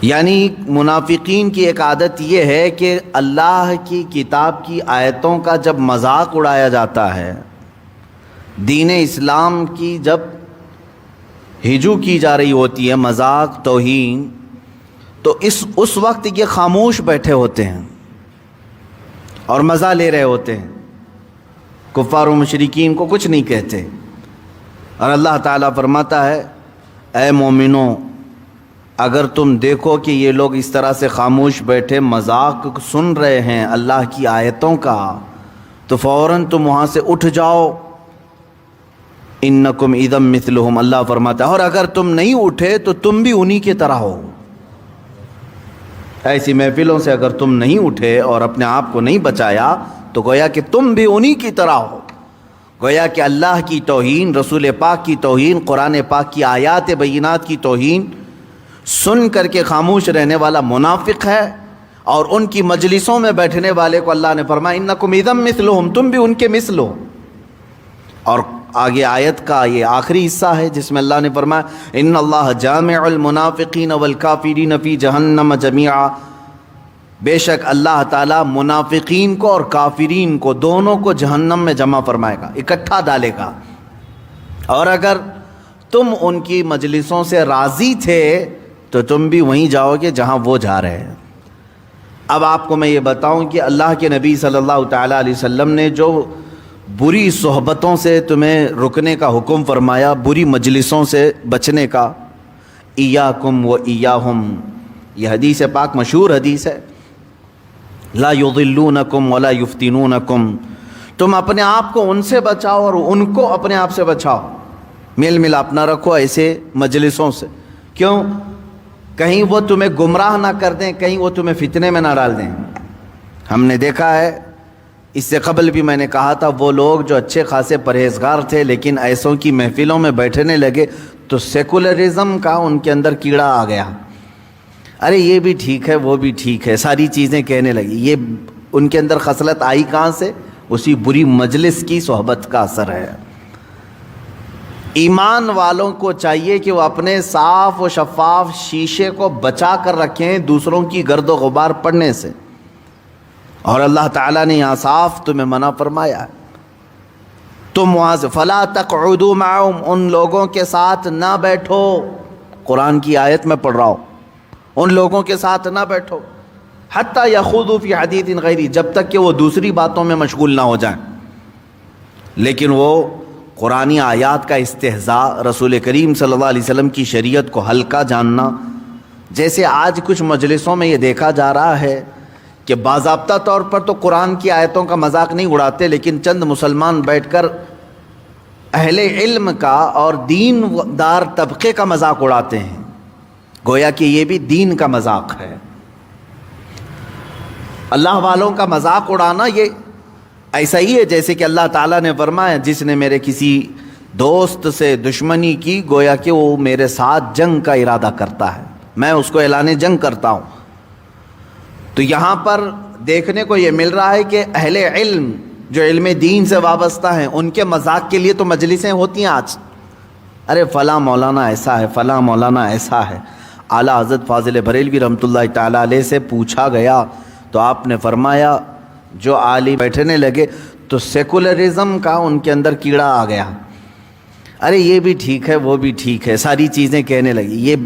یعنی منافقین کی ایک عادت یہ ہے کہ اللہ کی کتاب کی آیتوں کا جب مذاق اڑایا جاتا ہے، دین اسلام کی جب ہجو کی جا رہی ہوتی ہے، مذاق توہین، تو اس وقت یہ خاموش بیٹھے ہوتے ہیں اور مزہ لے رہے ہوتے ہیں، کفار و مشرکین کو کچھ نہیں کہتے۔ اور اللہ تعالیٰ فرماتا ہے اے مومنوں، اگر تم دیکھو کہ یہ لوگ اس طرح سے خاموش بیٹھے مذاق سن رہے ہیں اللہ کی آیتوں کا، تو فوراً تم وہاں سے اٹھ جاؤ، انکم اذا مثلہم، اللہ فرماتا ہے، اور اگر تم نہیں اٹھے تو تم بھی انہی کی طرح ہو۔ ایسی محفلوں سے اگر تم نہیں اٹھے اور اپنے آپ کو نہیں بچایا تو گویا کہ تم بھی انہی کی طرح ہو۔ گویا کہ اللہ کی توہین، رسول پاک کی توہین، قرآن پاک کی آیات بینات کی توہین سن کر کے خاموش رہنے والا منافق ہے، اور ان کی مجلسوں میں بیٹھنے والے کو اللہ نے فرمایا انکم اذا مثلہم، تم بھی ان کے مثل ہو۔ اور آگے آیت کا یہ آخری حصہ ہے جس میں اللہ نے فرمایا ان اللہ جامع المنافقین والکافرین فی جہنم جمیعا، بے شک اللہ تعالیٰ منافقین کو اور کافرین کو دونوں کو جہنم میں جمع فرمائے گا، اکٹھا ڈالے گا۔ اور اگر تم ان کی مجلسوں سے راضی تھے تو تم بھی وہیں جاؤ گے جہاں وہ جا رہے ہیں۔ اب آپ کو میں یہ بتاؤں کہ اللہ کے نبی صلی اللہ تعالیٰ علیہ وسلم نے جو بری صحبتوں سے تمہیں رکنے کا حکم فرمایا، بری مجلسوں سے بچنے کا، ایاکم و ایاہم، یہ حدیث پاک مشہور حدیث ہے، لا یضلونکم ولا یفتنونکم، تم اپنے آپ کو ان سے بچاؤ اور ان کو اپنے آپ سے بچاؤ، میل ملاپ نہ رکھو ایسے مجلسوں سے۔ کیوں؟ کہیں وہ تمہیں گمراہ نہ کر دیں، کہیں وہ تمہیں فتنے میں نہ ڈال دیں۔ ہم نے دیکھا ہے، اس سے قبل بھی میں نے کہا تھا، وہ لوگ جو اچھے خاصے پرہیزگار تھے لیکن ایسوں کی محفلوں میں بیٹھنے لگے تو سیکولرزم کا ان کے اندر کیڑا آ گیا۔ ارے یہ بھی ٹھیک ہے، وہ بھی ٹھیک ہے، ساری چیزیں کہنے لگی۔ یہ ان کے اندر خصلت آئی کہاں سے؟ اسی بری مجلس کی صحبت کا اثر ہے۔ ایمان والوں کو چاہیے کہ وہ اپنے صاف و شفاف شیشے کو بچا کر رکھیں دوسروں کی گرد و غبار پڑنے سے، اور اللہ تعالیٰ نے یہاں صاف تمہیں منع فرمایا ہے، تم وہاں سے فلا تقعدوا معهم، ان لوگوں کے ساتھ نہ بیٹھو۔ قرآن کی آیت میں پڑھ رہا ہوں، ان لوگوں کے ساتھ نہ بیٹھو، حتی یخوضوا فی حدیث غیری، جب تک کہ وہ دوسری باتوں میں مشغول نہ ہو جائیں۔ لیکن وہ قرآنی آیات کا استہزاء، رسول کریم صلی اللہ علیہ وسلم کی شریعت کو ہلکا جاننا، جیسے آج کچھ مجلسوں میں یہ دیکھا جا رہا ہے کہ باضابطہ طور پر تو قرآن کی آیتوں کا مذاق نہیں اڑاتے، لیکن چند مسلمان بیٹھ کر اہل علم کا اور دین دار طبقے کا مذاق اڑاتے ہیں، گویا کہ یہ بھی دین کا مذاق ہے۔ اللہ والوں کا مذاق اڑانا یہ ایسا ہی ہے جیسے کہ اللہ تعالیٰ نے فرمایا جس نے میرے کسی دوست سے دشمنی کی گویا کہ وہ میرے ساتھ جنگ کا ارادہ کرتا ہے، میں اس کو اعلان جنگ کرتا ہوں۔ تو یہاں پر دیکھنے کو یہ مل رہا ہے کہ اہل علم جو علم دین سے وابستہ ہیں ان کے مذاق کے لیے تو مجلسیں ہوتی ہیں آج، ارے فلاں مولانا ایسا ہے، فلاں مولانا ایسا ہے۔ اعلیٰ حضرت فاضل بریلوی رحمۃ اللہ تعالیٰ علیہ سے پوچھا گیا تو آپ نے فرمایا جو عالم بیٹھنے لگے تو سیکولرزم کا ان کے اندر کیڑا آ گیا۔ ارے یہ بھی ٹھیک ہے، وہ بھی ٹھیک ہے، ساری چیزیں کہنے لگی۔ یہ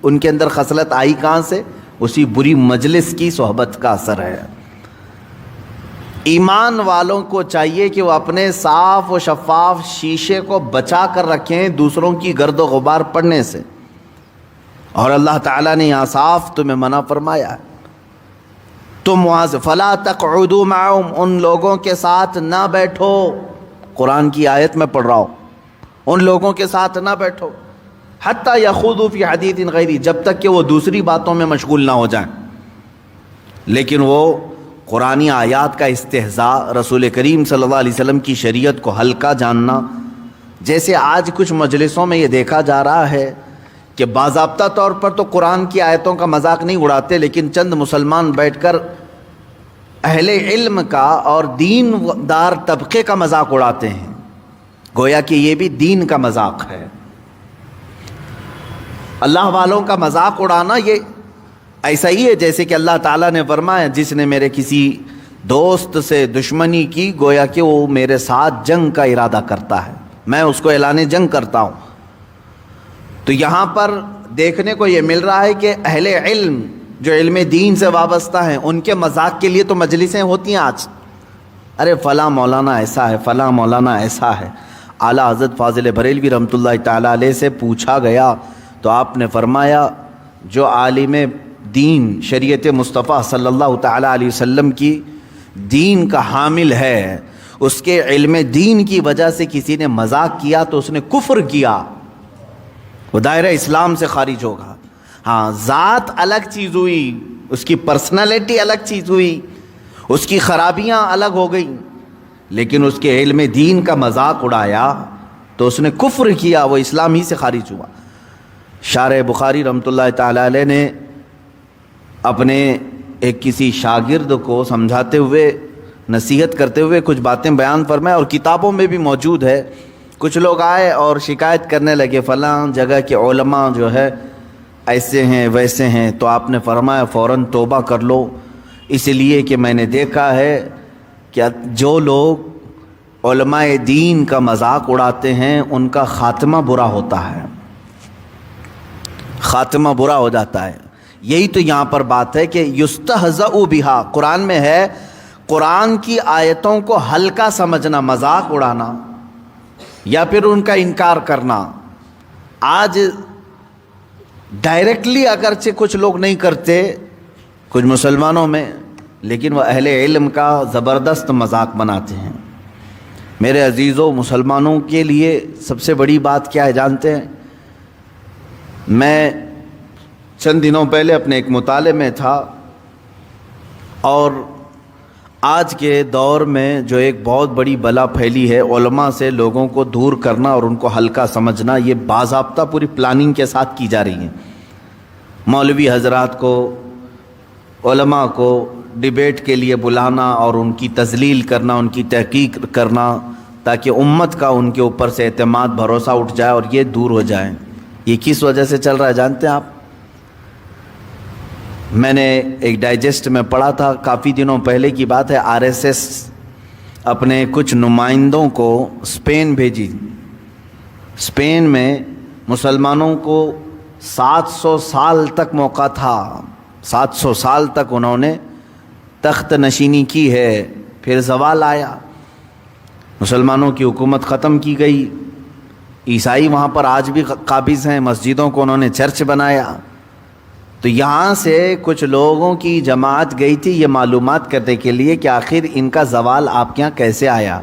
ان کے اندر خصلت آئی کہاں سے؟ اسی بری مجلس کی صحبت کا اثر ہے۔ ایمان والوں کو چاہیے کہ وہ اپنے صاف و شفاف شیشے کو بچا کر رکھیں دوسروں کی گرد و غبار پڑنے سے، اور اللہ تعالیٰ نے یہاں صاف تمہیں منع فرمایا ہے، تم وہاں سے فلا تقعدوا معهم، ان لوگوں کے ساتھ نہ بیٹھو۔ قرآن کی آیت میں پڑھ رہا ہوں، ان لوگوں کے ساتھ نہ بیٹھو، حتی یخوضوا فی حدیث غیری، جب تک کہ وہ دوسری باتوں میں مشغول نہ ہو جائیں۔ لیکن وہ قرآنی آیات کا استہزاء، رسول کریم صلی اللہ علیہ وسلم کی شریعت کو ہلکا جاننا، جیسے آج کچھ مجلسوں میں یہ دیکھا جا رہا ہے کہ باضابطہ طور پر تو قرآن کی آیتوں کا مذاق نہیں اڑاتے، لیکن چند مسلمان بیٹھ کر اہل علم کا اور دین دار طبقے کا مذاق اڑاتے ہیں، گویا کہ یہ بھی دین کا مذاق ہے۔ اللہ والوں کا مذاق اڑانا یہ ایسا ہی ہے جیسے کہ اللہ تعالیٰ نے فرمایا جس نے میرے کسی دوست سے دشمنی کی گویا کہ وہ میرے ساتھ جنگ کا ارادہ کرتا ہے، میں اس کو اعلان جنگ کرتا ہوں۔ تو یہاں پر دیکھنے کو یہ مل رہا ہے کہ اہل علم جو علم دین سے وابستہ ہیں ان کے مذاق کے لیے تو مجلسیں ہوتی ہیں آج، ارے فلاں مولانا ایسا ہے، فلاں مولانا ایسا ہے۔ اعلیٰ حضرت فاضل بریلوی رحمۃ اللہ تعالیٰ علیہ سے پوچھا گیا تو آپ نے فرمایا جو عالم دین شریعت مصطفیٰ صلی اللہ تعالیٰ علیہ وسلم کی دین کا حامل ہے، اس کے علم دین کی وجہ سے کسی نے مذاق کیا تو اس نے کفر کیا، وہ دائرہ اسلام سے خارج ہوگا۔ ہاں ذات الگ چیز ہوئی، اس کی پرسنالٹی الگ چیز ہوئی، اس کی خرابیاں الگ ہو گئیں، لیکن اس کے علم دین کا مذاق اڑایا تو اس نے کفر کیا، وہ اسلام ہی سے خارج ہوا۔ شارح بخاری رحمۃ اللہ تعالیٰ علیہ نے اپنے ایک کسی شاگرد کو سمجھاتے ہوئے نصیحت کرتے ہوئے کچھ باتیں بیان فرمائے، اور کتابوں میں بھی موجود ہے۔ کچھ لوگ آئے اور شکایت کرنے لگے فلاں جگہ کے علماء جو ہے ایسے ہیں ویسے ہیں، تو آپ نے فرمایا فوراً توبہ کر لو، اس لیے کہ میں نے دیکھا ہے کہ جو لوگ علماء دین کا مذاق اڑاتے ہیں ان کا خاتمہ برا ہوتا ہے، خاتمہ برا ہو جاتا ہے۔ یہی تو یہاں پر بات ہے کہ یستہزأ بہا، قرآن میں ہے قرآن کی آیتوں کو ہلکا سمجھنا، مذاق اڑانا یا پھر ان کا انکار کرنا۔ آج ڈائریکٹلی اگرچہ کچھ لوگ نہیں کرتے کچھ مسلمانوں میں، لیکن وہ اہل علم کا زبردست مذاق بناتے ہیں۔ میرے عزیزوں، مسلمانوں کے لیے سب سے بڑی بات کیا ہے جانتے ہیں؟ میں چند دنوں پہلے اپنے ایک مطالعے میں تھا، اور آج کے دور میں جو ایک بہت بڑی بلا پھیلی ہے علماء سے لوگوں کو دور کرنا اور ان کو ہلکا سمجھنا، یہ باضابطہ پوری پلاننگ کے ساتھ کی جا رہی ہے۔ مولوی حضرات کو، علماء کو ڈیبیٹ کے لیے بلانا اور ان کی تذلیل کرنا، ان کی تحقیق کرنا، تاکہ امت کا ان کے اوپر سے اعتماد بھروسہ اٹھ جائے اور یہ دور ہو جائیں۔ یہ کس وجہ سے چل رہا ہے جانتے ہیں آپ؟ میں نے ایک ڈائجسٹ میں پڑھا تھا، کافی دنوں پہلے کی بات ہے، آر ایس ایس اپنے کچھ نمائندوں کو اسپین بھیجی۔ اسپین میں مسلمانوں کو 700 سال تک موقع تھا، 700 سال تک انہوں نے تخت نشینی کی ہے، پھر زوال آیا، مسلمانوں کی حکومت ختم کی گئی۔ عیسائی وہاں پر آج بھی قابض ہیں، مسجدوں کو انہوں نے چرچ بنایا۔ تو یہاں سے کچھ لوگوں کی جماعت گئی تھی یہ معلومات کرنے کے لیے کہ آخر ان کا زوال آپ کے یہاں کیسے آیا،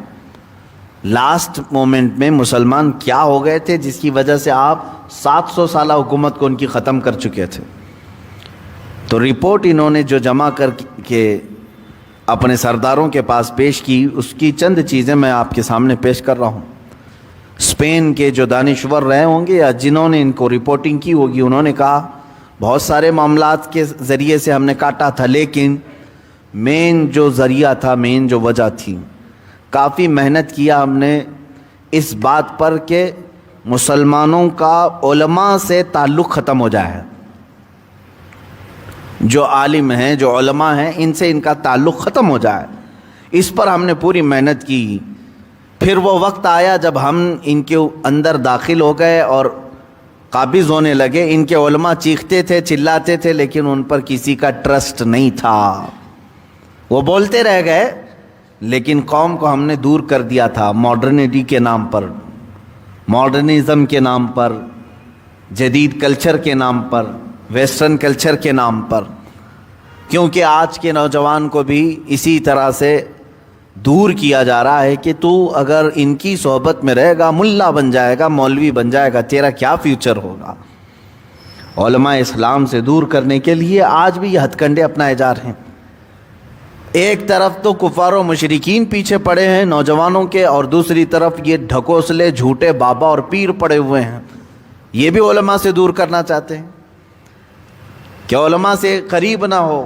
لاسٹ مومنٹ میں مسلمان کیا ہو گئے تھے جس کی وجہ سے آپ 700 سالہ حکومت کو ان کی ختم کر چکے تھے۔ تو رپورٹ انہوں نے جو جمع کر کے اپنے سرداروں کے پاس پیش کی، اس کی چند چیزیں میں آپ کے سامنے پیش کر رہا ہوں۔ اسپین کے جو دانشور رہے ہوں گے یا جنہوں نے ان کو رپورٹنگ کی ہوگی، انہوں نے کہا بہت سارے معاملات کے ذریعے سے ہم نے کاٹا تھا، لیکن مین جو ذریعہ تھا، مین جو وجہ تھی، کافی محنت کیا ہم نے اس بات پر کہ مسلمانوں کا علماء سے تعلق ختم ہو جائے، جو عالم ہیں، جو علماء ہیں، ان سے ان کا تعلق ختم ہو جائے۔ اس پر ہم نے پوری محنت کی۔ پھر وہ وقت آیا جب ہم ان کے اندر داخل ہو گئے اور قابض ہونے لگے۔ ان کے علماء چیختے تھے، چلاتے تھے، لیکن ان پر کسی کا ٹرسٹ نہیں تھا، وہ بولتے رہ گئے، لیکن قوم کو ہم نے دور کر دیا تھا ماڈرنٹی کے نام پر، ماڈرنزم کے نام پر، جدید کلچر کے نام پر، ویسٹرن کلچر کے نام پر، کیونکہ آج کے نوجوان کو بھی اسی طرح سے دور کیا جا رہا ہے کہ تو اگر ان کی صحبت میں رہے گا ملا بن جائے گا، مولوی بن جائے گا، تیرا کیا فیوچر ہوگا۔ علماء اسلام سے دور کرنے کے لیے آج بھی یہ ہتھ کنڈے اپنائے جا رہے ہیں۔ ایک طرف تو کفار و مشرکین پیچھے پڑے ہیں نوجوانوں کے، اور دوسری طرف یہ ڈھکوسلے جھوٹے بابا اور پیر پڑے ہوئے ہیں، یہ بھی علماء سے دور کرنا چاہتے ہیں کہ علماء سے قریب نہ ہو۔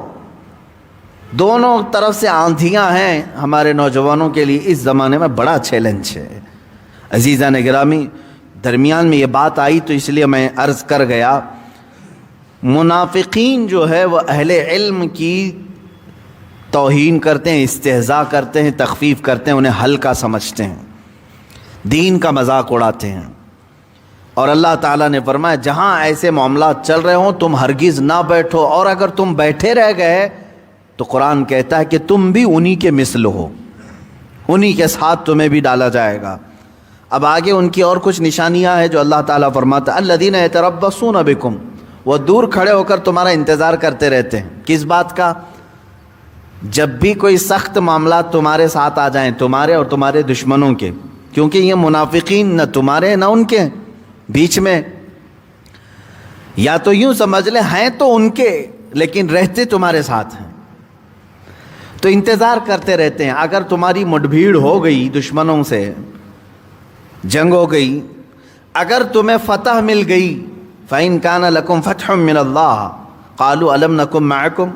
دونوں طرف سے آندھیاں ہیں ہمارے نوجوانوں کے لیے، اس زمانے میں بڑا چیلنج ہے۔ عزیزان گرامی، درمیان میں یہ بات آئی تو اس لیے میں عرض کر گیا منافقین جو ہے وہ اہل علم کی توہین کرتے ہیں، استہزاء کرتے ہیں، تخفیف کرتے ہیں، انہیں ہلکا سمجھتے ہیں، دین کا مذاق اڑاتے ہیں. اور اللہ تعالیٰ نے فرمایا جہاں ایسے معاملات چل رہے ہوں تم ہرگز نہ بیٹھو، اور اگر تم بیٹھے رہ گئے تو قرآن کہتا ہے کہ تم بھی انہی کے مثل ہو، انہی کے ساتھ تمہیں بھی ڈالا جائے گا. اب آگے ان کی اور کچھ نشانیاں ہیں جو اللہ تعالیٰ فرماتا ہے الذین یتربصون بکم، وہ دور کھڑے ہو کر تمہارا انتظار کرتے رہتے ہیں. کس بات کا؟ جب بھی کوئی سخت معاملات تمہارے ساتھ آ جائیں، تمہارے اور تمہارے دشمنوں کے، کیونکہ یہ منافقین نہ تمہارے نہ ان کے بیچ میں، یا تو یوں سمجھ لیں ہیں تو ان کے لیکن رہتے تمہارے ساتھ ہیں، تو انتظار کرتے رہتے ہیں. اگر تمہاری مٹبھیڑ ہو گئی دشمنوں سے، جنگ ہو گئی، اگر تمہیں فتح مل گئی، فَإِن كَانَ لَكُمْ فَتْحٌ مِّنَ اللَّهِ قَالُوا أَلَمْ نَكُن مَّعَكُمْ،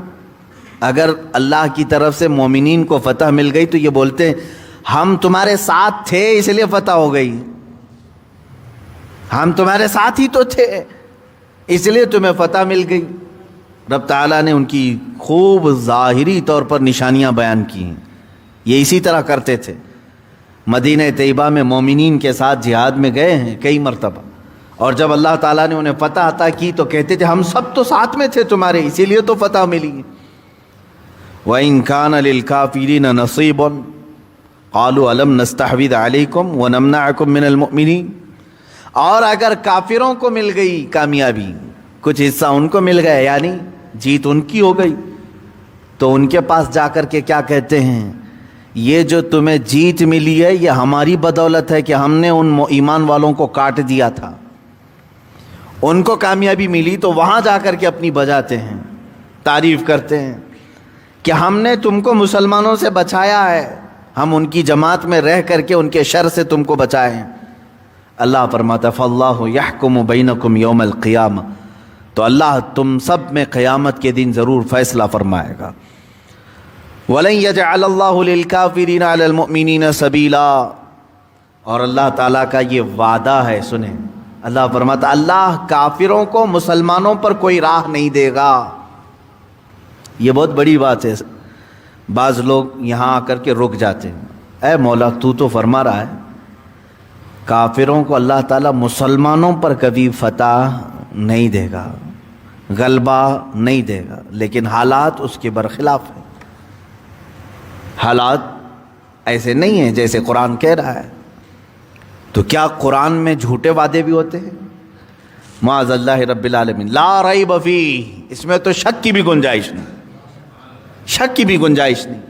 اگر اللہ کی طرف سے مومنین کو فتح مل گئی تو یہ بولتے ہیں ہم تمہارے ساتھ تھے اس لیے فتح ہو گئی، ہم تمہارے ساتھ ہی تو تھے اس لیے تمہیں فتح مل گئی. رب تعالیٰ نے ان کی خوب ظاہری طور پر نشانیاں بیان کی ہیں. یہ اسی طرح کرتے تھے. مدینہ طیبہ میں مومنین کے ساتھ جہاد میں گئے ہیں کئی مرتبہ، اور جب اللہ تعالیٰ نے انہیں فتح عطا کی تو کہتے تھے ہم سب تو ساتھ میں تھے تمہارے، اسی لیے تو فتح ملی. وَإِن كَانَ لِلْكَافِرِينَ نَصِيبٌ قَالُوا أَلَمْ نَسْتَحْوِذْ عَلَيْكُمْ وَنَمْنَعْكُمْ مِنَ الْمُؤْمِنِينَ، اور اگر کافروں کو مل گئی کامیابی، کچھ حصہ ان کو مل گیا، یعنی جیت ان کی ہو گئی، تو ان کے پاس جا کر کے کیا کہتے ہیں یہ جو تمہیں جیت ملی ہے یہ ہماری بدولت ہے کہ ہم نے ان ایمان والوں کو کاٹ دیا تھا. ان کو کامیابی ملی تو وہاں جا کر کے اپنی بجاتے ہیں، تعریف کرتے ہیں کہ ہم نے تم کو مسلمانوں سے بچایا ہے، ہم ان کی جماعت میں رہ کر کے ان کے شر سے تم کو بچائے ہیں. اللہ فرماتا فاللہ یحکم بینکم یوم القیامہ، تو اللہ تم سب میں قیامت کے دن ضرور فیصلہ فرمائے گا. وَلَن يَجْعَلَ اللَّهُ لِلْكَافِرِينَ عَلَى الْمُؤْمِنِينَ سَبِيلًا، اور اللہ تعالیٰ کا یہ وعدہ ہے. سنیں، اللہ فرماتا اللہ کافروں کو مسلمانوں پر کوئی راہ نہیں دے گا. یہ بہت بڑی بات ہے. بعض لوگ یہاں آ کر کے رک جاتے ہیں، اے مولا تو فرما رہا ہے کافروں کو اللہ تعالیٰ مسلمانوں پر کبھی فتح نہیں دے گا، غلبہ نہیں دے گا، لیکن حالات اس کے برخلاف ہیں. حالات ایسے نہیں ہیں جیسے قرآن کہہ رہا ہے. تو کیا قرآن میں جھوٹے وعدے بھی ہوتے ہیں؟ معاذ اللہ رب العالمین، لا ریب فیہ، اس میں تو شک کی بھی گنجائش نہیں، شک کی بھی گنجائش نہیں.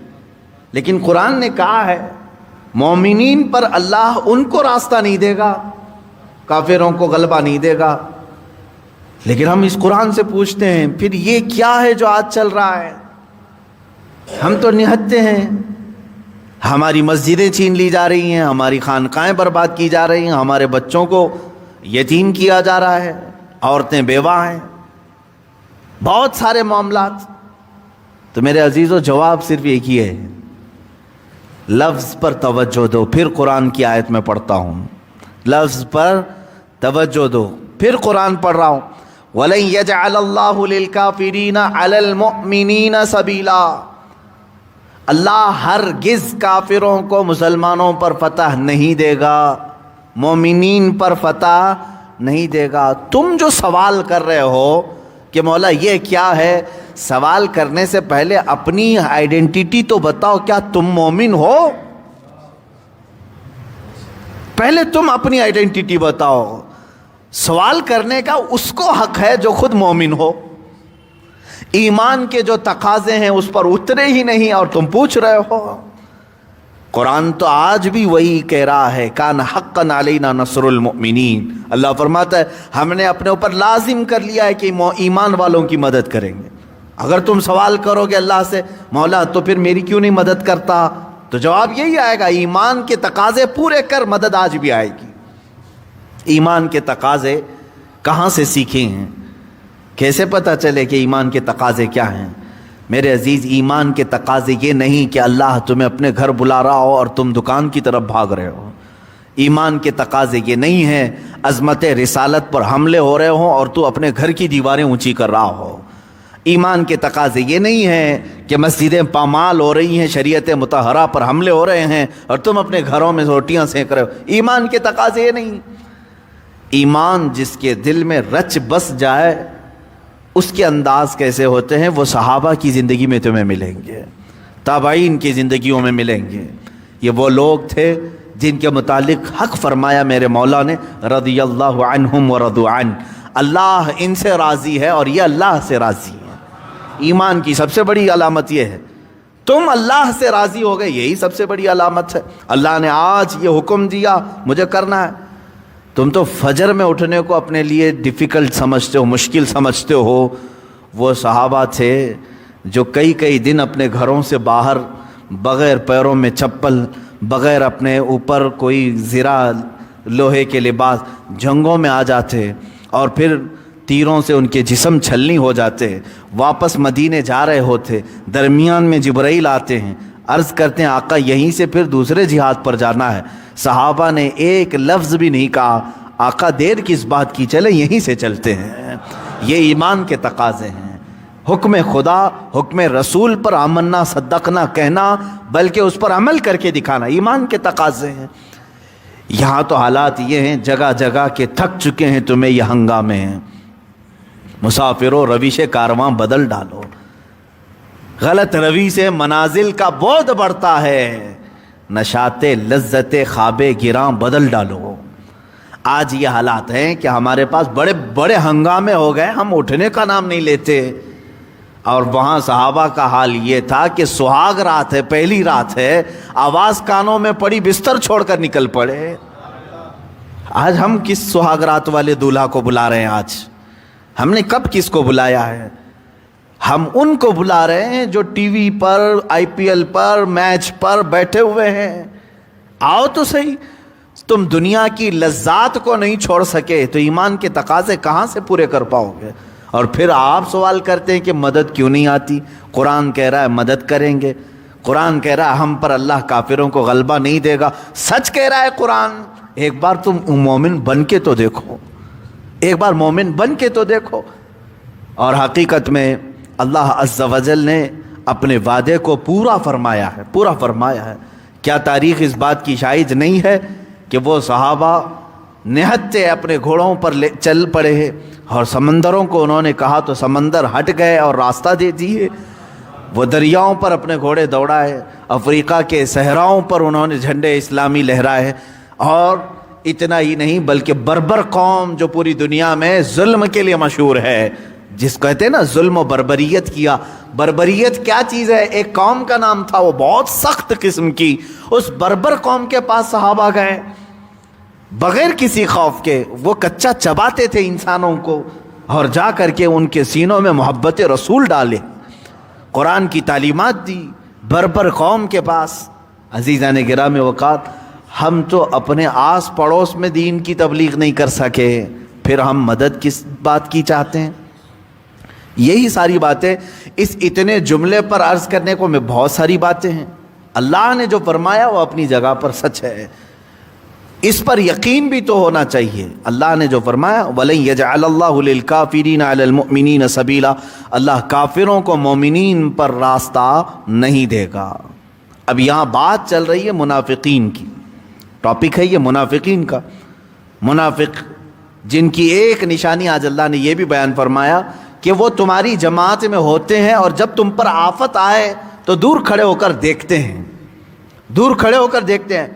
لیکن قرآن نے کہا ہے مومنین پر اللہ ان کو راستہ نہیں دے گا، کافروں کو غلبہ نہیں دے گا. لیکن ہم اس قرآن سے پوچھتے ہیں پھر یہ کیا ہے جو آج چل رہا ہے؟ ہم تو نہتے ہیں، ہماری مسجدیں چھین لی جا رہی ہیں، ہماری خانقاہیں برباد کی جا رہی ہیں، ہمارے بچوں کو یتیم کیا جا رہا ہے، عورتیں بیوہ ہیں، بہت سارے معاملات. تو میرے عزیزو جواب صرف ایک ہی ہے، لفظ پر توجہ دو. پھر قرآن کی آیت میں پڑھتا ہوں، لفظ پر توجہ دو، پھر قرآن پڑھ رہا ہوں. وَلَن يَجْعَلَ اللَّهُ لِلْكَافِرِينَ عَلَى الْمُؤْمِنِينَ سَبِيلًا، اللہ ہرگز کافروں کو مسلمانوں پر فتح نہیں دے گا، مومنین پر فتح نہیں دے گا. تم جو سوال کر رہے ہو کہ مولا یہ کیا ہے، سوال کرنے سے پہلے اپنی آئیڈینٹیٹی تو بتاؤ، کیا تم مومن ہو؟ پہلے تم اپنی آئیڈینٹیٹی بتاؤ. سوال کرنے کا اس کو حق ہے جو خود مومن ہو. ایمان کے جو تقاضے ہیں اس پر اترے ہی نہیں اور تم پوچھ رہے ہو. قرآن تو آج بھی وہی کہہ رہا ہے، کان حقا علینا نصر المؤمنین. اللہ فرماتا ہے ہم نے اپنے اوپر لازم کر لیا ہے کہ ایمان والوں کی مدد کریں گے. اگر تم سوال کرو گے اللہ سے مولا تو پھر میری کیوں نہیں مدد کرتا، تو جواب یہی آئے گا ایمان کے تقاضے پورے کر، مدد آج بھی آئے گی. ایمان کے تقاضے کہاں سے سیکھے ہیں؟ کیسے پتہ چلے کہ ایمان کے تقاضے کیا ہیں؟ میرے عزیز، ایمان کے تقاضے یہ نہیں کہ اللہ تمہیں اپنے گھر بلا رہا ہو اور تم دکان کی طرف بھاگ رہے ہو. ایمان کے تقاضے یہ نہیں ہیں عظمت رسالت پر حملے ہو رہے ہوں اور تو اپنے گھر کی دیواریں اونچی کر رہا ہو. ایمان کے تقاضے یہ نہیں ہیں کہ مسجدیں پامال ہو رہی ہیں، شریعت مطہرہ پر حملے ہو رہے ہیں اور تم اپنے گھروں میں روٹیاں سینک رہے ہو. ایمان کے تقاضے یہ نہیں. ایمان جس کے دل میں رچ بس جائے اس کے انداز کیسے ہوتے ہیں وہ صحابہ کی زندگی میں تمہیں ملیں گے، تابعین کی زندگیوں میں ملیں گے. یہ وہ لوگ تھے جن کے متعلق حق فرمایا میرے مولا نے رضی اللہ عنہم ورضوا عنہ، اللہ ان سے راضی ہے اور یہ اللہ سے راضی ہے. ایمان کی سب سے بڑی علامت یہ ہے تم اللہ سے راضی ہو گئے، یہی سب سے بڑی علامت ہے. اللہ نے آج یہ حکم دیا مجھے کرنا ہے. تم تو فجر میں اٹھنے کو اپنے لیے ڈیفیکلٹ سمجھتے ہو، مشکل سمجھتے ہو. وہ صحابہ تھے جو کئی دن اپنے گھروں سے باہر بغیر پیروں میں چپل، بغیر اپنے اوپر کوئی زرہ لوہے کے لباس جنگوں میں آ جاتے اور پھر تیروں سے ان کے جسم چھلنی ہو جاتے. واپس مدینے جا رہے ہوتے، درمیان میں جبرائیل آتے ہیں، عرض کرتے ہیں آقا یہیں سے پھر دوسرے جہاد پر جانا ہے. صحابہ نے ایک لفظ بھی نہیں کہا، آقا دیر کس بات کی، چلے یہیں سے چلتے ہیں. یہ ایمان کے تقاضے ہیں. حکم خدا، حکم رسول پر آمنا صدقنا کہنا بلکہ اس پر عمل کر کے دکھانا ایمان کے تقاضے ہیں. یہاں تو حالات یہ ہیں جگہ جگہ کے تھک چکے ہیں تمہیں یہ ہنگامے ہیں. مسافروں روش کارواں بدل ڈالو، غلط روی سے منازل کا بعد بڑھتا ہے. نشاط لذت خواب گراں بدل ڈالو. آج یہ حالات ہیں کہ ہمارے پاس بڑے بڑے ہنگامے ہو گئے، ہم اٹھنے کا نام نہیں لیتے. اور وہاں صحابہ کا حال یہ تھا کہ سہاگ رات ہے، پہلی رات ہے، آواز کانوں میں پڑی، بستر چھوڑ کر نکل پڑے. آج ہم کس سہاگ رات والے دولہا کو بلا رہے ہیں؟ آج ہم نے کب کس کو بلایا ہے؟ ہم ان کو بلا رہے ہیں جو ٹی وی پر، آئی پی ایل پر، میچ پر بیٹھے ہوئے ہیں. آؤ تو صحیح. تم دنیا کی لذات کو نہیں چھوڑ سکے تو ایمان کے تقاضے کہاں سے پورے کر پاؤ گے؟ اور پھر آپ سوال کرتے ہیں کہ مدد کیوں نہیں آتی؟ قرآن کہہ رہا ہے مدد کریں گے، قرآن کہہ رہا ہے ہم پر اللہ کافروں کو غلبہ نہیں دے گا. سچ کہہ رہا ہے قرآن. ایک بار تم مومن بن کے تو دیکھو، ایک بار مومن بن کے تو دیکھو. اور حقیقت میں اللہ عز و جل نے اپنے وعدے کو پورا فرمایا ہے، پورا فرمایا ہے. کیا تاریخ اس بات کی شاہد نہیں ہے کہ وہ صحابہ نہتے اپنے گھوڑوں پر چل پڑے ہیں اور سمندروں کو انہوں نے کہا تو سمندر ہٹ گئے اور راستہ دے دیے. وہ دریاؤں پر اپنے گھوڑے دوڑائے، افریقہ کے صحراؤں پر انہوں نے جھنڈے اسلامی لہرائے. اور اتنا ہی نہیں بلکہ بربر قوم جو پوری دنیا میں ظلم کے لیے مشہور ہے، جس کو کہتے ہیں نا ظلم و بربریت کیا. بربریت کیا چیز ہے؟ ایک قوم کا نام تھا، وہ بہت سخت قسم کی. اس بربر قوم کے پاس صحابہ گئے بغیر کسی خوف کے. وہ کچا چباتے تھے انسانوں کو اور جا کر کے ان کے سینوں میں محبت رسول ڈالے، قرآن کی تعلیمات دی. بربر قوم کے پاس عزیزان گرام اوقات، ہم تو اپنے آس پڑوس میں دین کی تبلیغ نہیں کر سکے، پھر ہم مدد کس بات کی چاہتے ہیں؟ یہی ساری باتیں اس اتنے جملے پر عرض کرنے کو میں بہت ساری باتیں ہیں. اللہ نے جو فرمایا وہ اپنی جگہ پر سچ ہے، اس پر یقین بھی تو ہونا چاہیے. اللہ نے جو فرمایا وَلَن يَجْعَلَ اللَّهُ لِلْكَافِرِينَ عَلَى الْمُؤْمِنِينَ سَبِيلًا، اللہ کافروں کو مومنین پر راستہ نہیں دے گا. اب یہاں بات چل رہی ہے منافقین کی، ٹاپک ہے یہ منافقین کا. منافق جن کی ایک نشانی آج اللہ نے یہ بھی بیان فرمایا کہ وہ تمہاری جماعت میں ہوتے ہیں اور جب تم پر آفت آئے تو دور کھڑے ہو کر دیکھتے ہیں، دور کھڑے ہو کر دیکھتے ہیں.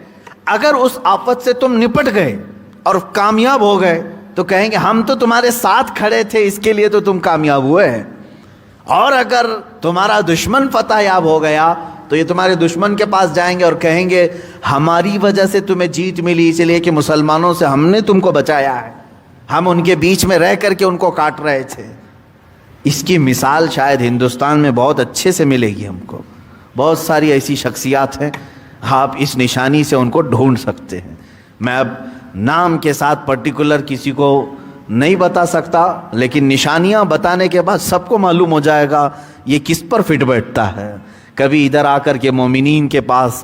اگر اس آفت سے تم نپٹ گئے اور کامیاب ہو گئے تو کہیں گے ہم تو تمہارے ساتھ کھڑے تھے، اس کے لیے تو تم کامیاب ہوئے ہیں. اور اگر تمہارا دشمن فتح یاب ہو گیا تو یہ تمہارے دشمن کے پاس جائیں گے اور کہیں گے ہماری وجہ سے تمہیں جیت ملی، اس لیے کہ مسلمانوں سے ہم نے تم کو بچایا ہے، ہم ان کے بیچ میں رہ کر کے ان کو کاٹ رہے تھے. اس کی مثال شاید ہندوستان میں بہت اچھے سے ملے گی ہم کو. بہت ساری ایسی شخصیات ہیں، آپ اس نشانی سے ان کو ڈھونڈ سکتے ہیں. میں اب نام کے ساتھ پرٹیکولر کسی کو نہیں بتا سکتا، لیکن نشانیاں بتانے کے بعد سب کو معلوم ہو جائے گا یہ کس پر فٹ بیٹھتا ہے. کبھی ادھر آ کر کے مومنین کے پاس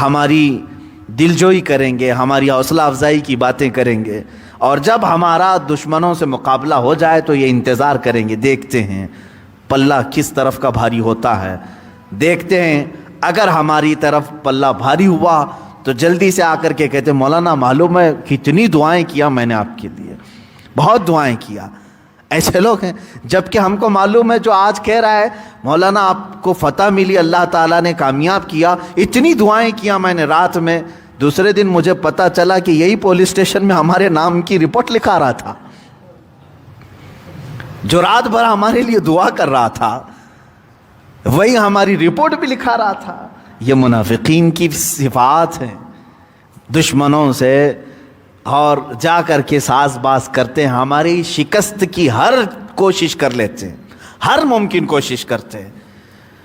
ہماری دلجوئی کریں گے، ہماری حوصلہ افزائی کی باتیں کریں گے، اور جب ہمارا دشمنوں سے مقابلہ ہو جائے تو یہ انتظار کریں گے، دیکھتے ہیں پلہ کس طرف کا بھاری ہوتا ہے، دیکھتے ہیں اگر ہماری طرف پلہ بھاری ہوا تو جلدی سے آ کر کے کہتے ہیں مولانا معلوم ہے کتنی دعائیں کیا میں نے آپ کے لیے، بہت دعائیں کیا۔ ایسے لوگ ہیں، جبکہ ہم کو معلوم ہے جو آج کہہ رہا ہے مولانا آپ کو فتح ملی، اللہ تعالیٰ نے کامیاب کیا، اتنی دعائیں کیا میں نے رات میں، دوسرے دن مجھے پتا چلا کہ یہی پولیس اسٹیشن میں ہمارے نام کی رپورٹ لکھا رہا تھا، جو رات بھر ہمارے لیے دعا کر رہا تھا وہی ہماری رپورٹ بھی لکھا رہا تھا۔ یہ منافقین کی صفات ہیں، دشمنوں سے اور جا کر کے ساز باز کرتے ہیں، ہماری شکست کی ہر کوشش کر لیتے ہیں، ہر ممکن کوشش کرتے ہیں،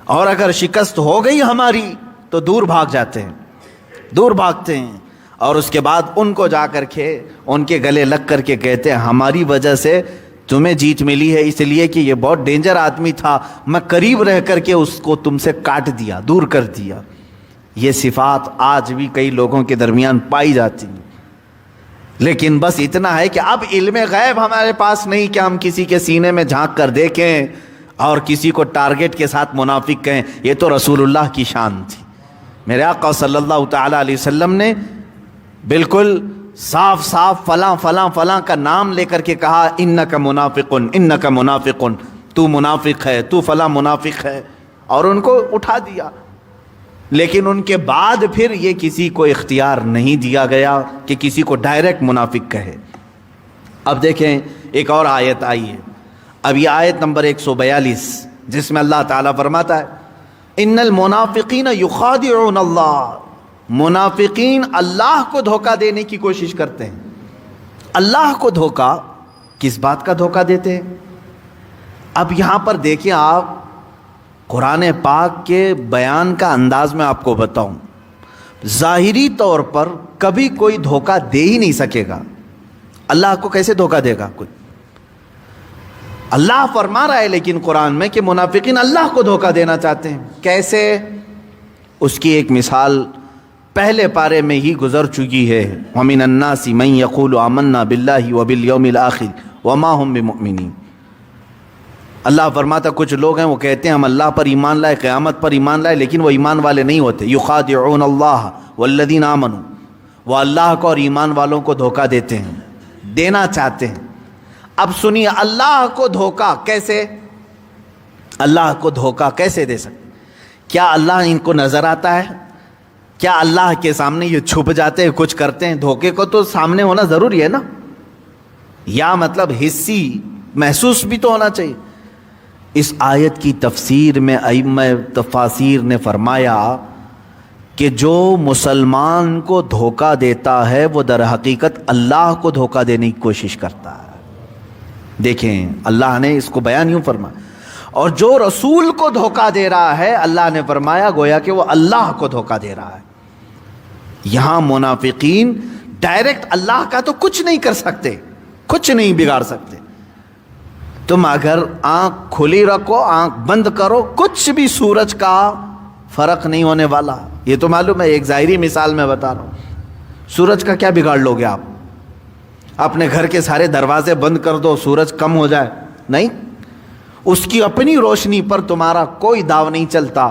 اور اگر شکست ہو گئی ہماری تو دور بھاگ جاتے ہیں، دور بھاگتے ہیں، اور اس کے بعد ان کو جا کر کے ان کے گلے لگ کر کے کہتے ہیں ہماری وجہ سے تمہیں جیت ملی ہے، اس لیے کہ یہ بہت ڈینجر آدمی تھا، میں قریب رہ کر کے اس کو تم سے کاٹ دیا، دور کر دیا۔ یہ صفات آج بھی کئی لوگوں کے درمیان پائی جاتی ہیں، لیکن بس اتنا ہے کہ اب علم غیب ہمارے پاس نہیں کہ ہم کسی کے سینے میں جھانک کر دیکھیں اور کسی کو ٹارگٹ کے ساتھ منافق کہیں، یہ تو رسول اللہ کی شان تھی۔ میرے آقا صلی اللہ تعالیٰ علیہ وسلم نے بالکل صاف صاف فلاں فلاں فلاں کا نام لے کر کے کہا انک منافقن، انک منافقن، تو منافق ہے، تو فلاں منافق ہے، اور ان کو اٹھا دیا۔ لیکن ان کے بعد پھر یہ کسی کو اختیار نہیں دیا گیا کہ کسی کو ڈائریکٹ منافق کہے۔ اب دیکھیں ایک اور آیت آئی ہے، اب یہ آیت نمبر 142 جس میں اللہ تعالیٰ فرماتا ہے ان المنافقین یخادعون اللہ، منافقین اللہ کو دھوکہ دینے کی کوشش کرتے ہیں۔ اللہ کو دھوکہ، کس بات کا دھوکہ دیتے ہیں؟ اب یہاں پر دیکھیں آپ، قرآن پاک کے بیان کا انداز میں آپ کو بتاؤں، ظاہری طور پر کبھی کوئی دھوکہ دے ہی نہیں سکے گا۔ اللہ کو کیسے دھوکہ دے گا کوئی؟ اللہ فرما رہا ہے لیکن قرآن میں کہ منافقین اللہ کو دھوکہ دینا چاہتے ہیں۔ کیسے؟ اس کی ایک مثال پہلے پارے میں ہی گزر چکی ہے، وَمِنَ النَّاسِ مَن يَقُولُ آمَنَّا بِاللَّهِ وَبِالْيَوْمِ الْآخِرِ وَمَا هُم بِمُؤْمِنِينَ۔ اللہ فرماتا کچھ لوگ ہیں وہ کہتے ہیں ہم اللہ پر ایمان لائے، قیامت پر ایمان لائے، لیکن وہ ایمان والے نہیں ہوتے۔ یخادعون اللہ والذین آمنوا، وہ اللہ کو اور ایمان والوں کو دھوکہ دیتے ہیں، دینا چاہتے ہیں۔ اب سنیے اللہ کو دھوکہ کیسے، اللہ کو دھوکہ کیسے دے سکتے؟ کیا اللہ ان کو نظر آتا ہے؟ کیا اللہ کے سامنے یہ چھپ جاتے ہیں، کچھ کرتے ہیں؟ دھوکے کو تو سامنے ہونا ضروری ہے نا، یا مطلب حسی محسوس بھی تو ہونا چاہیے۔ اس آیت کی تفسیر میں ائمہ تفاسیر نے فرمایا کہ جو مسلمان کو دھوکہ دیتا ہے وہ در حقیقت اللہ کو دھوکہ دینے کی کوشش کرتا ہے۔ دیکھیں اللہ نے اس کو بیان یوں فرمایا، اور جو رسول کو دھوکہ دے رہا ہے اللہ نے فرمایا گویا کہ وہ اللہ کو دھوکہ دے رہا ہے۔ یہاں منافقین ڈائریکٹ اللہ کا تو کچھ نہیں کر سکتے، کچھ نہیں بگاڑ سکتے۔ تم اگر آنکھ کھلی رکھو، آنکھ بند کرو، کچھ بھی سورج کا فرق نہیں ہونے والا۔ یہ تو معلوم ہے، ایک ظاہری مثال میں بتا رہا ہوں، سورج کا کیا بگاڑ لو گے آپ؟ اپنے گھر کے سارے دروازے بند کر دو، سورج کم ہو جائے؟ نہیں، اس کی اپنی روشنی پر تمہارا کوئی داو نہیں چلتا۔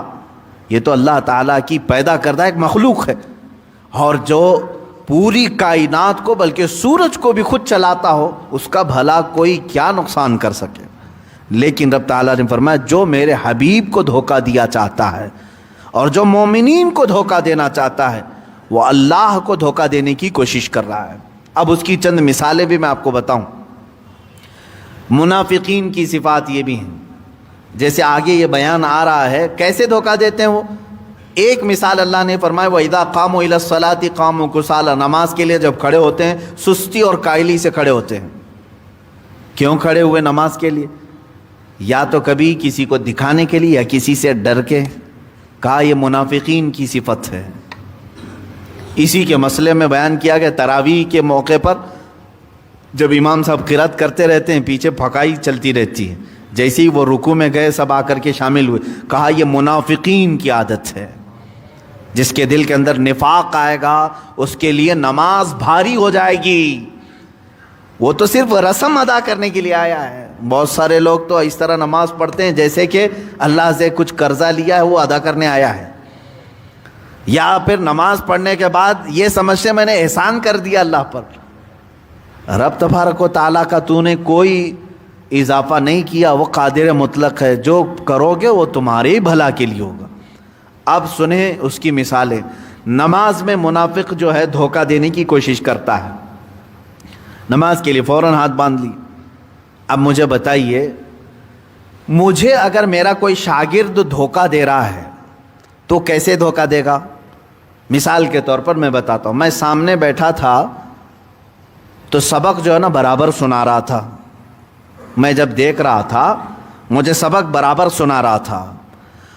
یہ تو اللہ تعالیٰ کی پیدا کردہ ایک مخلوق ہے، اور جو پوری کائنات کو بلکہ سورج کو بھی خود چلاتا ہو، اس کا بھلا کوئی کیا نقصان کر سکے؟ لیکن رب تعالیٰ نے فرمایا جو میرے حبیب کو دھوکہ دیا چاہتا ہے اور جو مومنین کو دھوکہ دینا چاہتا ہے وہ اللہ کو دھوکہ دینے کی کوشش کر رہا ہے۔ اب اس کی چند مثالیں بھی میں آپ کو بتاؤں۔ منافقین کی صفات یہ بھی ہیں، جیسے آگے یہ بیان آ رہا ہے کیسے دھوکہ دیتے ہیں وہ۔ ایک مثال اللہ نے فرمایا وَإِذَا قَامُوا إِلَى الصَّلَاةِ قَامُوا كُسَالَىٰ، نماز کے لیے جب کھڑے ہوتے ہیں سستی اور کائلی سے کھڑے ہوتے ہیں۔ کیوں کھڑے ہوئے نماز کے لیے؟ یا تو کبھی کسی کو دکھانے کے لیے یا کسی سے ڈر کے، کہا یہ منافقین کی صفت ہے۔ اسی کے مسئلے میں بیان کیا گیا تراویح کے موقع پر جب امام صاحب قرات کرتے رہتے ہیں پیچھے پھکائی چلتی رہتی ہے، جیسے ہی وہ رکوع میں گئے سب آ کر کے شامل ہوئے، کہا یہ منافقین کی عادت ہے۔ جس کے دل کے اندر نفاق آئے گا اس کے لیے نماز بھاری ہو جائے گی. وہ تو صرف رسم ادا کرنے کے لیے آیا ہے. بہت سارے لوگ تو اس طرح نماز پڑھتے ہیں جیسے کہ اللہ سے کچھ قرضہ لیا ہے وہ ادا کرنے آیا ہے, یا پھر نماز پڑھنے کے بعد یہ سمجھتے میں نے احسان کر دیا اللہ پر. رب تبارک و تعالیٰ کا تو نے کوئی اضافہ نہیں کیا, وہ قادر مطلق ہے, جو کرو گے وہ تمہارے بھلا کے لیے ہوگا. اب سنیں اس کی مثالیں. نماز میں منافق جو ہے دھوکہ دینے کی کوشش کرتا ہے, نماز کے لیے فوراً ہاتھ باندھ لی. اب مجھے بتائیے, مجھے اگر میرا کوئی شاگرد دھوکہ دے رہا ہے تو کیسے دھوکہ دے گا؟ مثال کے طور پر میں بتاتا ہوں. میں سامنے بیٹھا تھا تو سبق جو ہے نا برابر سنا رہا تھا. میں جب دیکھ رہا تھا مجھے سبق برابر سنا رہا تھا,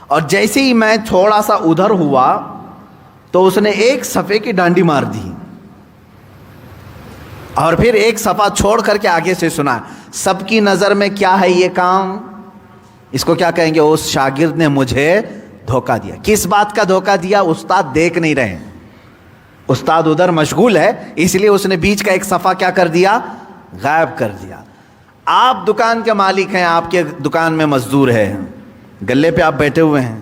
اور جیسے ہی میں تھوڑا سا ادھر ہوا تو اس نے ایک صفحے کی ڈانڈی مار دی اور پھر ایک صفحہ چھوڑ کر کے آگے سے سنا. سب کی نظر میں کیا ہے یہ کام؟ اس کو کیا کہیں گے؟ اس شاگرد نے مجھے دھوکہ دیا. کس بات کا دھوکہ دیا؟ استاد دیکھ نہیں رہے, استاد ادھر مشغول ہے, اس لیے اس نے بیچ کا ایک صفحہ کیا کر دیا؟ غائب کر دیا. آپ دکان کے مالک ہیں, آپ کے دکان میں مزدور ہے, گلے پہ آپ بیٹھے ہوئے ہیں,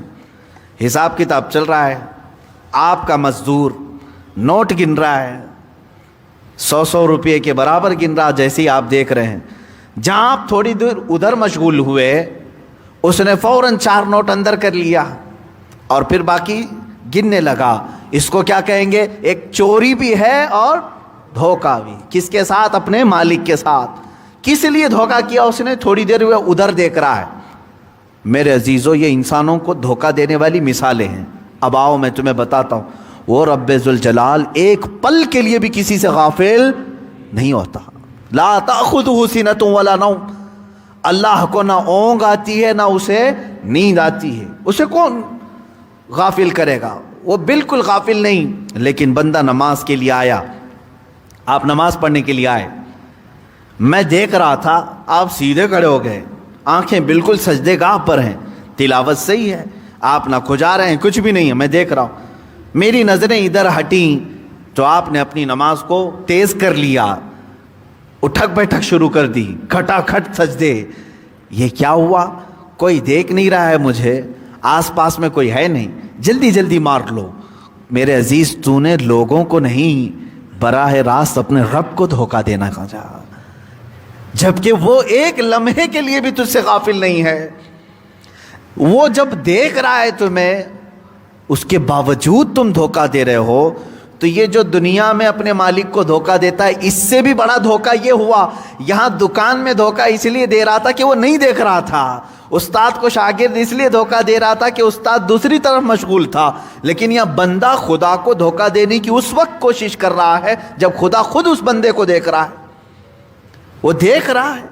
حساب کتاب چل رہا ہے. آپ کا مزدور نوٹ گن رہا ہے, 100 روپے کے برابر گن رہا. جیسے ہی آپ دیکھ رہے ہیں, جہاں آپ تھوڑی دیر ادھر مشغول ہوئے اس نے فوراً 4 نوٹ اندر کر لیا اور پھر باقی گننے لگا. اس کو کیا کہیں گے؟ ایک چوری بھی ہے اور دھوکہ بھی. کس کے ساتھ؟ اپنے مالک کے ساتھ. کس لیے دھوکہ کیا اس نے؟ تھوڑی دیر ہوئے ادھر دیکھ رہا ہے. میرے عزیزو, یہ انسانوں کو دھوکہ دینے والی مثالیں ہیں. اب آؤ میں تمہیں بتاتا ہوں, وہ رب ذوالجلال ایک پل کے لیے بھی کسی سے غافل نہیں ہوتا. لا تأخذہ سنۃ ولا نوم. اللہ کو نہ اونگ آتی ہے نہ اسے نیند آتی ہے. اسے کون غافل کرے گا؟ وہ بالکل غافل نہیں. لیکن بندہ نماز کے لیے آیا, آپ نماز پڑھنے کے لیے آئے, میں دیکھ رہا تھا آپ سیدھے کھڑے ہو گئے, آنکھیں بالکل سجدے گاہ پر ہیں, تلاوت صحیح ہے, آپ نہ کھجا رہے ہیں, کچھ بھی نہیں ہے, میں دیکھ رہا ہوں. میری نظریں ادھر ہٹیں تو آپ نے اپنی نماز کو تیز کر لیا, اٹھک بیٹھک شروع کر دی, کھٹا کھٹ سجدے. یہ کیا ہوا؟ کوئی دیکھ نہیں رہا ہے مجھے, آس پاس میں کوئی ہے نہیں, جلدی جلدی مار لو. میرے عزیز, تو نے لوگوں کو نہیں براہ راست اپنے رب کو دھوکہ دینا کا جا, جبکہ وہ ایک لمحے کے لیے بھی تجھ سے غافل نہیں ہے. وہ جب دیکھ رہا ہے تمہیں, اس کے باوجود تم دھوکہ دے رہے ہو. تو یہ جو دنیا میں اپنے مالک کو دھوکہ دیتا ہے, اس سے بھی بڑا دھوکہ یہ ہوا. یہاں دکان میں دھوکہ اس لیے دے رہا تھا کہ وہ نہیں دیکھ رہا تھا. استاد کو شاگرد اس لیے دھوکہ دے رہا تھا کہ استاد دوسری طرف مشغول تھا. لیکن یہ بندہ خدا کو دھوکہ دینے کی اس وقت کوشش کر رہا ہے جب خدا خود اس بندے کو دیکھ رہا ہے. وہ دیکھ رہا ہے.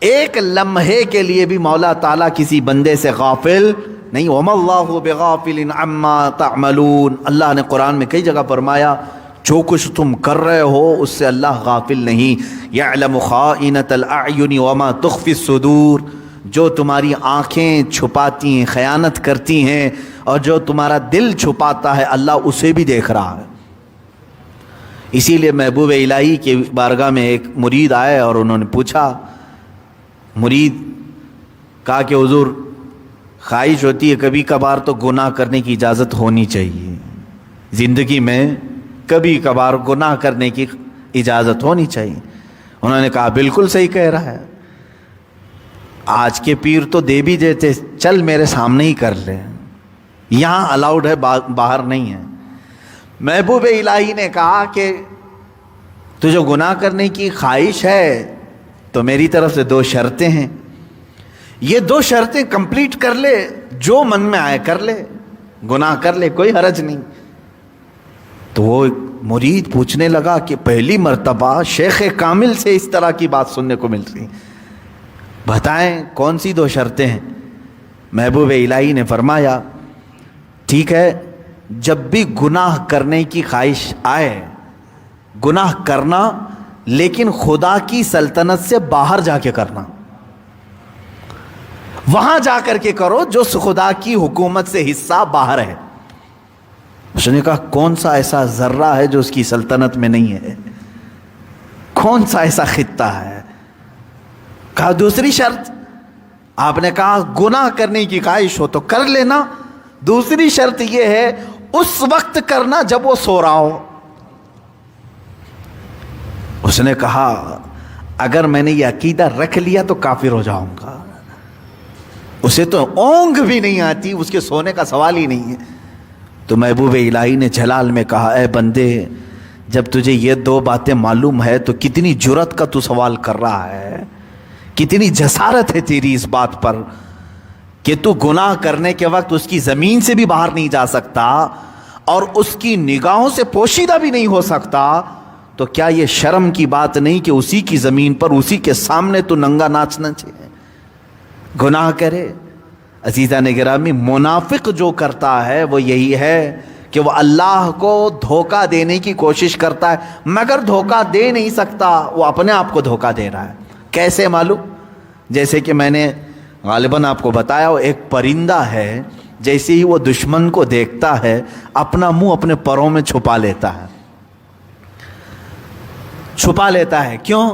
ایک لمحے کے لیے بھی مولا تعالیٰ کسی بندے سے غافل نہیں. وَمَا اللَّهُ بِغَافِلٍ عَمَّا تَعْمَلُونَ. اللہ نے قرآن میں کئی جگہ فرمایا جو کچھ تم کر رہے ہو اس سے اللہ غافل نہیں. يَعْلَمُ خَائِنَةَ الْأَعْيُنِ وَمَا تُخْفِي الصُّدُورُ. جو تمہاری آنکھیں چھپاتی ہیں, خیانت کرتی ہیں, اور جو تمہارا دل چھپاتا ہے اللہ اسے بھی دیکھ رہا ہے. اسی لیے محبوب الہی کے بارگاہ میں ایک مرید آئے اور انہوں نے پوچھا, مرید کہا کہ حضور خواہش ہوتی ہے کبھی کبھار تو گناہ کرنے کی اجازت ہونی چاہیے, زندگی میں کبھی کبھار گناہ کرنے کی اجازت ہونی چاہیے. انہوں نے کہا بالکل صحیح کہہ رہا ہے, آج کے پیر تو دے بھی دیتے, چل میرے سامنے ہی کر لے, یہاں الاؤڈ ہے, باہر نہیں ہے. محبوب الہی نے کہا کہ تجھے گناہ کرنے کی خواہش ہے تو میری طرف سے 2 شرطیں ہیں, یہ 2 شرطیں کمپلیٹ کر لے, جو من میں آئے کر لے, گناہ کر لے, کوئی حرج نہیں. تو وہ مرید پوچھنے لگا کہ پہلی مرتبہ شیخ کامل سے اس طرح کی بات سننے کو مل رہی, بتائیں کون سی 2 شرطیں ہیں؟ محبوب الہی نے فرمایا ٹھیک ہے, جب بھی گناہ کرنے کی خواہش آئے, گناہ کرنا لیکن خدا کی سلطنت سے باہر جا کے کرنا, وہاں جا کر کے کرو جو خدا کی حکومت سے حصہ باہر ہے. اس نے کہا کون سا ایسا ذرہ ہے جو اس کی سلطنت میں نہیں ہے؟ کون سا ایسا خطہ ہے؟ کہا دوسری شرط. آپ نے کہا گناہ کرنے کی خواہش ہو تو کر لینا، دوسری شرط یہ ہے اس وقت کرنا جب وہ سو رہا ہو. اس نے کہا اگر میں نے یہ عقیدہ رکھ لیا تو کافر ہو جاؤں گا. اسے تو اونگ بھی نہیں آتی، اس کے سونے کا سوال ہی نہیں ہے. تو محبوب الہی نے جلال میں کہا اے بندے، جب تجھے یہ دو باتیں معلوم ہے تو کتنی جرت کا تو سوال کر رہا ہے، کتنی جسارت ہے تیری اس بات پر کہ تو گناہ کرنے کے وقت اس کی زمین سے بھی باہر نہیں جا سکتا اور اس کی نگاہوں سے پوشیدہ بھی نہیں ہو سکتا. تو کیا یہ شرم کی بات نہیں کہ اسی کی زمین پر اسی کے سامنے تو ننگا ناچنا چاہیے، گناہ کرے؟ عزیزان گرامی، منافق جو کرتا ہے وہ یہی ہے کہ وہ اللہ کو دھوکہ دینے کی کوشش کرتا ہے مگر دھوکہ دے نہیں سکتا، وہ اپنے آپ کو دھوکہ دے رہا ہے. کیسے معلوم؟ جیسے کہ میں نے غالباً آپ کو بتایا، وہ ایک پرندہ ہے، جیسے ہی وہ دشمن کو دیکھتا ہے اپنا منہ اپنے پروں میں چھپا لیتا ہے. چھپا لیتا ہے کیوں؟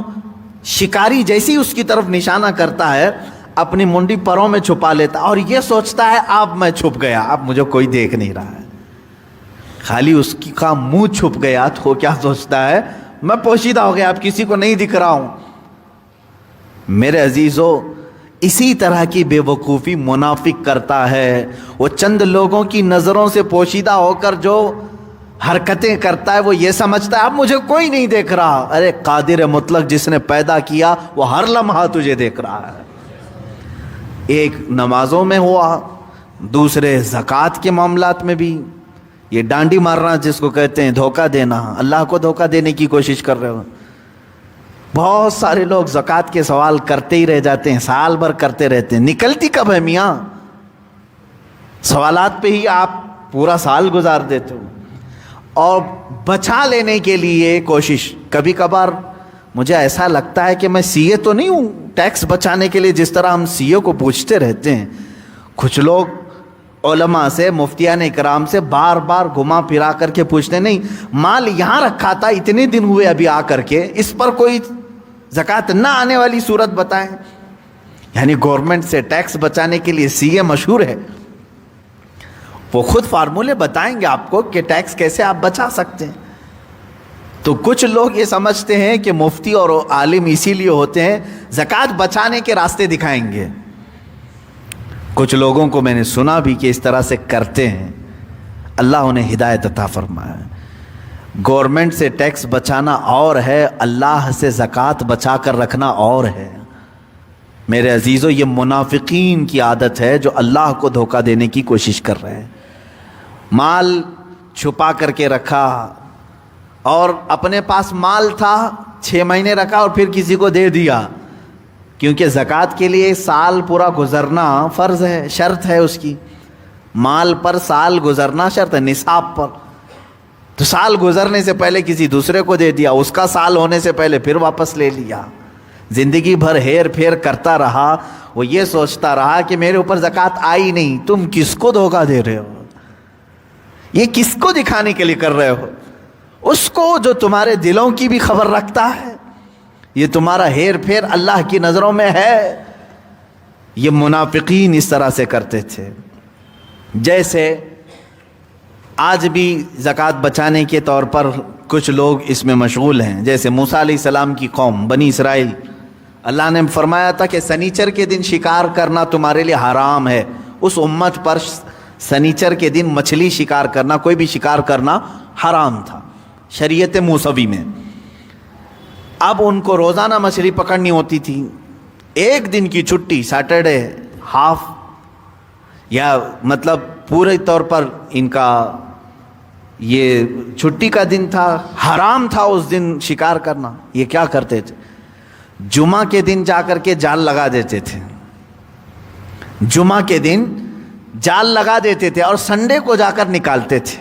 شکاری جیسے ہی اس کی طرف نشانہ کرتا ہے اپنی منڈی پروں میں چھپا لیتا اور یہ سوچتا ہے اب میں چھپ گیا، اب مجھے کوئی دیکھ نہیں رہا ہے. خالی اس کا منہ چھپ گیا تو کیا سوچتا ہے؟ میں پوشیدہ ہو گیا، اب کسی کو نہیں دکھ رہا ہوں. میرے عزیزو، اسی طرح کی بے وقوفی منافق کرتا ہے. وہ چند لوگوں کی نظروں سے پوشیدہ ہو کر جو حرکتیں کرتا ہے وہ یہ سمجھتا ہے اب مجھے کوئی نہیں دیکھ رہا. ارے قادر مطلق جس نے پیدا کیا وہ ہر لمحہ تجھے دیکھ رہا ہے. ایک نمازوں میں ہوا، دوسرے زکوٰۃ کے معاملات میں بھی. یہ ڈانڈی مارنا جس کو کہتے ہیں دھوکہ دینا، اللہ کو دھوکہ دینے کی کوشش کر رہے ہو. بہت سارے لوگ زکوٰۃ کے سوال کرتے ہی رہ جاتے ہیں، سال بھر کرتے رہتے ہیں. نکلتی کب ہے میاں؟ سوالات پہ ہی آپ پورا سال گزار دیتے ہو. اور بچا لینے کے لیے کوشش، کبھی کبھار مجھے ایسا لگتا ہے کہ میں سی اے تو نہیں ہوں، ٹیکس بچانے کے لیے جس طرح ہم سی اے کو پوچھتے رہتے ہیں، کچھ لوگ علماء سے، مفتیان اکرام سے بار بار گھما پھرا کر کے پوچھتے نہیں مال یہاں رکھا تھا اتنے دن ہوئے ابھی آ کر کے، اس پر کوئی زکوٰۃ نہ آنے والی صورت بتائیں. یعنی گورنمنٹ سے ٹیکس بچانے کے لیے سی اے مشہور ہے، وہ خود فارمولے بتائیں گے آپ کو کہ ٹیکس کیسے آپ بچا سکتے ہیں. تو کچھ لوگ یہ سمجھتے ہیں کہ مفتی اور عالم اسی لیے ہوتے ہیں زکوٰۃ بچانے کے راستے دکھائیں گے. کچھ لوگوں کو میں نے سنا بھی کہ اس طرح سے کرتے ہیں. اللہ انہیں ہدایت عطا فرمائے. گورنمنٹ سے ٹیکس بچانا اور ہے، اللہ سے زکوٰۃ بچا کر رکھنا اور ہے. میرے عزیزو، یہ منافقین کی عادت ہے جو اللہ کو دھوکہ دینے کی کوشش کر رہے ہیں. مال چھپا کر کے رکھا اور اپنے پاس مال تھا 6 مہینے رکھا اور پھر کسی کو دے دیا، کیونکہ زکوٰۃ کے لیے سال پورا گزرنا فرض ہے، شرط ہے اس کی. مال پر سال گزرنا شرط ہے، نصاب پر. تو سال گزرنے سے پہلے کسی دوسرے کو دے دیا، اس کا سال ہونے سے پہلے پھر واپس لے لیا. زندگی بھر ہیر پھیر کرتا رہا. وہ یہ سوچتا رہا کہ میرے اوپر زکوٰۃ آئی نہیں. تم کس کو دھوکہ دے رہے ہو؟ یہ کس کو دکھانے کے لیے کر رہے ہو؟ اس کو جو تمہارے دلوں کی بھی خبر رکھتا ہے. یہ تمہارا ہیر پھیر اللہ کی نظروں میں ہے. یہ منافقین اس طرح سے کرتے تھے. جیسے آج بھی زکوٰۃ بچانے کے طور پر کچھ لوگ اس میں مشغول ہیں. جیسے موسیٰ علیہ السلام کی قوم بنی اسرائیل، اللہ نے فرمایا تھا کہ سنیچر کے دن شکار کرنا تمہارے لیے حرام ہے. اس امت پر سنیچر کے دن مچھلی شکار کرنا، کوئی بھی شکار کرنا حرام تھا شریعت موسوی میں. اب ان کو روزانہ مچھلی پکڑنی ہوتی تھی. ایک دن کی چھٹی، سیٹرڈے ہاف، یا مطلب پورے طور پر ان کا یہ چھٹی کا دن تھا، حرام تھا اس دن شکار کرنا. یہ کیا کرتے تھے؟ جمعہ کے دن جا کر کے جال لگا دیتے تھے. جمعہ کے دن جال لگا دیتے تھے اور سنڈے کو جا کر نکالتے تھے.